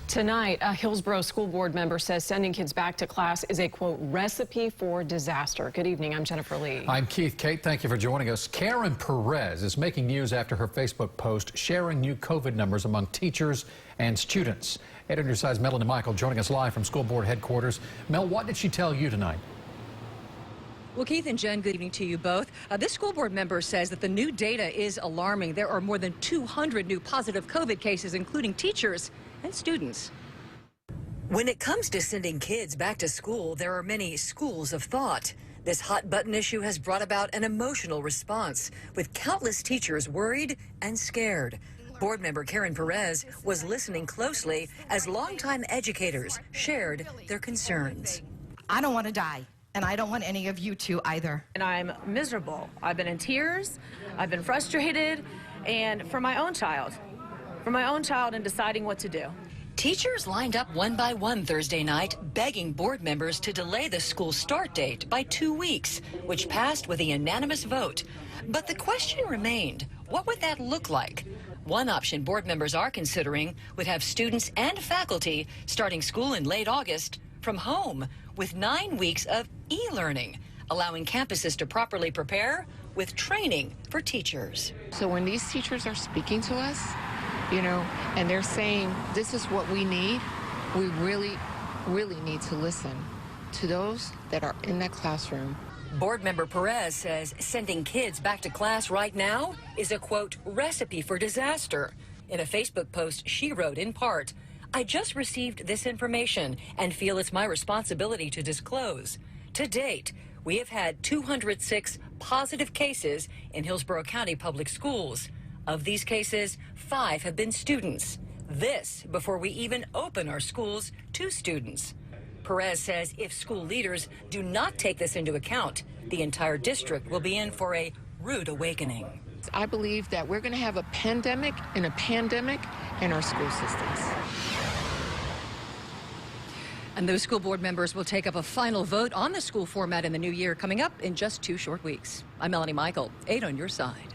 Tonight, a Hillsborough school board member says sending kids back to class is a, quote, recipe for disaster. Good evening. I'm Jennifer Lee. I'm Keith. Kate, thank you for joining us. Karen Perez is making news after her Facebook post sharing new COVID numbers among teachers and students. 8 on your side's Melanie Michael joining us live from school board headquarters. Mel, what did she tell you tonight? Well, Keith and Jen, good evening to you both. This school board member says that the new data is alarming. There are more than 200 new positive COVID cases, including teachers and students. When it comes to sending kids back to school, there are many schools of thought. This hot button issue has brought about an emotional response, with countless teachers worried and scared. Board member Karen Perez was listening closely as longtime educators shared their concerns. I don't want to die. And I don't want any of you to either. And I'm miserable. I've been in tears, I've been frustrated, and for my own child and deciding what to do. Teachers lined up one by one Thursday night, begging board members to delay the school start date by 2 weeks, which passed with a unanimous vote. But the question remained, what would that look like? One option board members are considering would have students and faculty starting school in late August from home with 9 weeks of e-learning, allowing campuses to properly prepare with training for teachers. So when these teachers are speaking to us, and they're saying this is what we need, we really, really need to listen to those that are in that classroom. Board member Perez says sending kids back to class right now is a, quote, recipe for disaster. In a Facebook post, she wrote in part, I just received this information and feel it's my responsibility to disclose. To date, we have had 206 positive cases in Hillsborough County Public Schools. Of these cases, 5 have been students. This before we even open our schools to students. Perez says if school leaders do not take this into account, the entire district will be in for a rude awakening. I believe that we're going to have a pandemic and a pandemic in our school systems. And those school board members will take up a final vote on the school format in the new year coming up in just 2 short weeks. I'm Melanie Michael, 8 on your side.